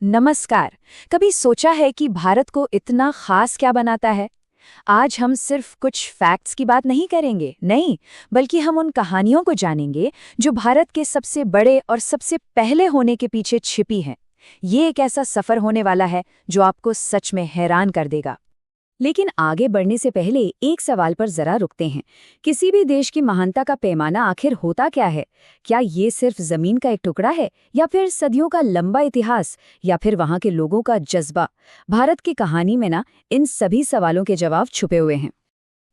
नमस्कार। कभी सोचा है कि भारत को इतना खास क्या बनाता है? आज हम सिर्फ कुछ फैक्ट्स की बात नहीं करेंगे, नहीं, बल्कि हम उन कहानियों को जानेंगे जो भारत के सबसे बड़े और सबसे पहले होने के पीछे छिपी हैं। ये एक ऐसा सफर होने वाला है जो आपको सच में हैरान कर देगा। लेकिन आगे बढ़ने से पहले एक सवाल पर जरा रुकते हैं। किसी भी देश की महानता का पैमाना आखिर होता क्या है? क्या ये सिर्फ जमीन का एक टुकड़ा है, या फिर सदियों का लंबा इतिहास, या फिर वहां के लोगों का जज्बा? भारत की कहानी में ना इन सभी सवालों के जवाब छुपे हुए हैं।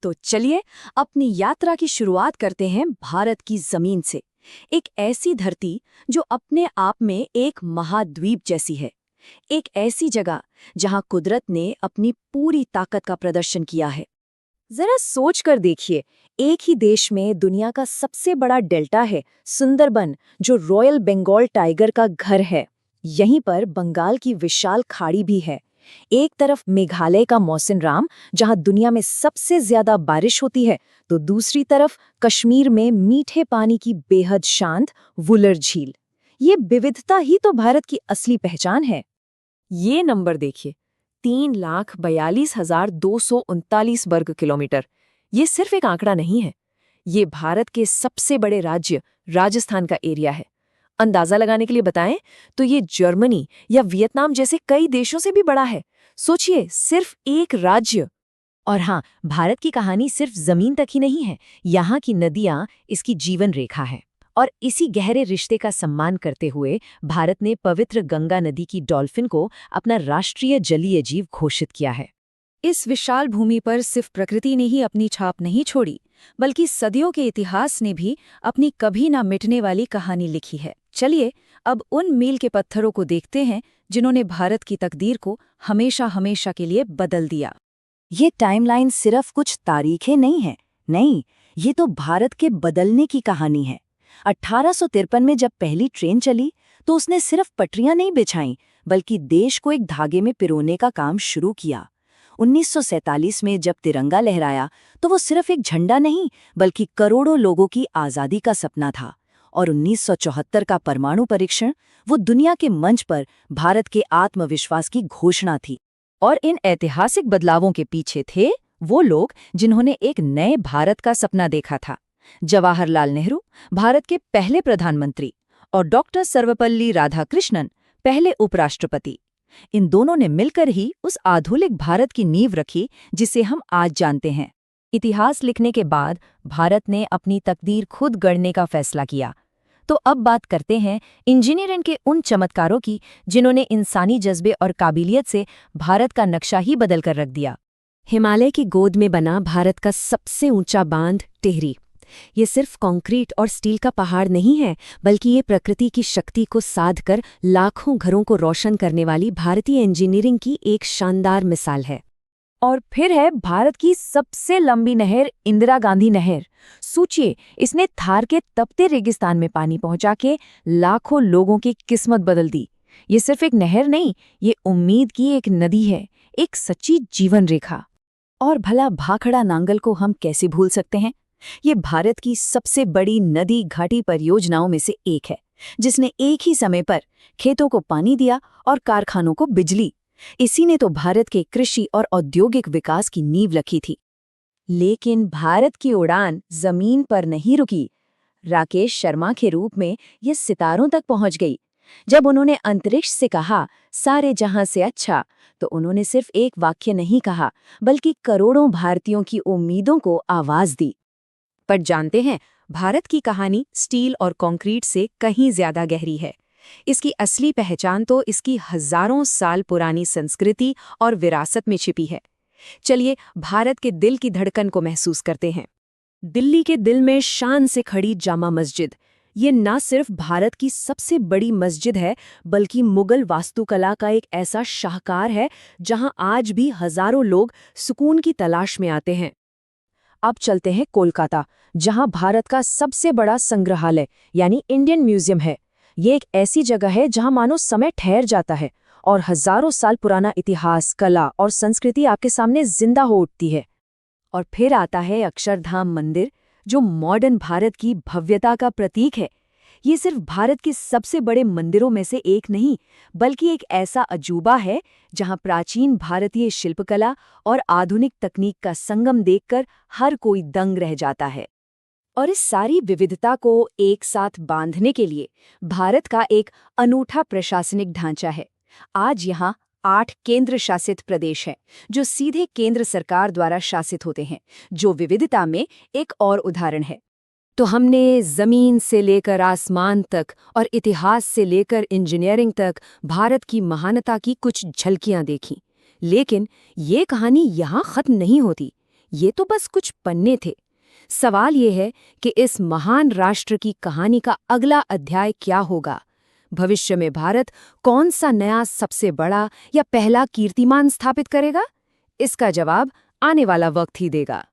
तो चलिए अपनी यात्रा की शुरुआत करते हैं भारत की जमीन से। एक ऐसी धरती जो अपने आप में एक महाद्वीप जैसी है। एक ऐसी जगह जहां कुदरत ने अपनी पूरी ताकत का प्रदर्शन किया है। जरा सोच कर देखिए, एक ही देश में दुनिया का सबसे बड़ा डेल्टा है सुंदरबन, जो रॉयल बंगाल टाइगर का घर है। यहीं पर बंगाल की विशाल खाड़ी भी है। एक तरफ मेघालय का मौसिनराम, जहां दुनिया में सबसे ज्यादा बारिश होती है, तो दूसरी तरफ कश्मीर में मीठे पानी की बेहद शांत वुलर झील। ये विविधता ही तो भारत की असली पहचान है। ये नंबर देखिए, 3,42,239 वर्ग किलोमीटर। ये सिर्फ एक आंकड़ा नहीं है, ये भारत के सबसे बड़े राज्य राजस्थान का एरिया है। अंदाजा लगाने के लिए बताएं तो ये जर्मनी या वियतनाम जैसे कई देशों से भी बड़ा है। सोचिए, सिर्फ एक राज्य। और हाँ, भारत की कहानी सिर्फ जमीन तक ही नहीं है। यहाँ की नदियाँ इसकी जीवन रेखा है। और इसी गहरे रिश्ते का सम्मान करते हुए भारत ने पवित्र गंगा नदी की डॉल्फिन को अपना राष्ट्रीय जलीय जीव घोषित किया है। इस विशाल भूमि पर सिर्फ प्रकृति ने ही अपनी छाप नहीं छोड़ी, बल्कि सदियों के इतिहास ने भी अपनी कभी ना मिटने वाली कहानी लिखी है। चलिए अब उन मील के पत्थरों को देखते हैं जिन्होंने भारत की तकदीर को हमेशा हमेशा के लिए बदल दिया। ये टाइमलाइन सिर्फ कुछ तारीखें नहीं है, नहीं, ये तो भारत के बदलने की कहानी है। 1853 में जब पहली ट्रेन चली तो उसने सिर्फ पटरियां नहीं बिछाईं, बल्कि देश को एक धागे में पिरोने का काम शुरू किया। 1947 में जब तिरंगा लहराया तो वो सिर्फ एक झंडा नहीं, बल्कि करोड़ों लोगों की आज़ादी का सपना था। और 1974 का परमाणु परीक्षण, वो दुनिया के मंच पर भारत के आत्मविश्वास की घोषणा थी। और इन ऐतिहासिक बदलावों के पीछे थे वो लोग जिन्होंने एक नए भारत का सपना देखा था। जवाहरलाल नेहरू, भारत के पहले प्रधानमंत्री, और डॉक्टर सर्वपल्ली राधाकृष्णन, पहले उपराष्ट्रपति। इन दोनों ने मिलकर ही उस आधुनिक भारत की नींव रखी जिसे हम आज जानते हैं। इतिहास लिखने के बाद भारत ने अपनी तकदीर खुद गढ़ने का फैसला किया। तो अब बात करते हैं इंजीनियरिंग के उन चमत्कारों की जिन्होंने इंसानी जज्बे और काबिलियत से भारत का नक्शा ही बदल कर रख दिया। हिमालय की गोद में बना भारत का सबसे ऊंचा बांध टिहरी। ये सिर्फ कंक्रीट और स्टील का पहाड़ नहीं है, बल्कि ये प्रकृति की शक्ति को साध कर लाखों घरों को रोशन करने वाली भारतीय इंजीनियरिंग की एक शानदार मिसाल है। और फिर है भारत की सबसे लंबी नहर, इंदिरा गांधी नहर। सोचिए, इसने थार के तपते रेगिस्तान में पानी पहुंचा के लाखों लोगों की किस्मत बदल दी। ये सिर्फ एक नहर नहीं, ये उम्मीद की एक नदी है, एक सच्ची जीवन रेखा। और भला भाखड़ा नांगल को हम कैसे भूल सकते हैं? ये भारत की सबसे बड़ी नदी घाटी परियोजनाओं में से एक है, जिसने एक ही समय पर खेतों को पानी दिया और कारखानों को बिजली। इसी ने तो भारत के कृषि और औद्योगिक विकास की नींव रखी थी। लेकिन भारत की उड़ान जमीन पर नहीं रुकी। राकेश शर्मा के रूप में ये सितारों तक पहुंच गई। जब उन्होंने अंतरिक्ष से कहा, सारे जहां से अच्छा, तो उन्होंने सिर्फ एक वाक्य नहीं कहा, बल्कि करोड़ों भारतीयों की उम्मीदों को आवाज दी। पर जानते हैं, भारत की कहानी स्टील और कंक्रीट से कहीं ज्यादा गहरी है। इसकी असली पहचान तो इसकी हजारों साल पुरानी संस्कृति और विरासत में छिपी है। चलिए भारत के दिल की धड़कन को महसूस करते हैं। दिल्ली के दिल में शान से खड़ी जामा मस्जिद। ये न सिर्फ भारत की सबसे बड़ी मस्जिद है, बल्कि मुगल वास्तुकला का एक ऐसा शाहकार है जहां आज भी हजारों लोग सुकून की तलाश में आते हैं। अब चलते हैं कोलकाता, जहां भारत का सबसे बड़ा संग्रहालय यानी इंडियन म्यूजियम है। ये एक ऐसी जगह है जहां मानो समय ठहर जाता है और हजारों साल पुराना इतिहास, कला और संस्कृति आपके सामने जिंदा हो उठती है। और फिर आता है अक्षरधाम मंदिर, जो मॉडर्न भारत की भव्यता का प्रतीक है। ये सिर्फ भारत के सबसे बड़े मंदिरों में से एक नहीं, बल्कि एक ऐसा अजूबा है जहां प्राचीन भारतीय शिल्पकला और आधुनिक तकनीक का संगम देखकर हर कोई दंग रह जाता है। और इस सारी विविधता को एक साथ बांधने के लिए भारत का एक अनूठा प्रशासनिक ढांचा है। आज यहाँ 8 केंद्र शासित प्रदेश हैं, जो सीधे केंद्र सरकार द्वारा शासित होते हैं, जो विविधता में एक और उदाहरण है। तो हमने जमीन से लेकर आसमान तक और इतिहास से लेकर इंजीनियरिंग तक भारत की महानता की कुछ झलकियां देखीं। लेकिन ये कहानी यहाँ खत्म नहीं होती। ये तो बस कुछ पन्ने थे। सवाल ये है कि इस महान राष्ट्र की कहानी का अगला अध्याय क्या होगा? भविष्य में भारत कौन सा नया सबसे बड़ा या पहला कीर्तिमान स्थापित करेगा? इसका जवाब आने वाला वक्त ही देगा।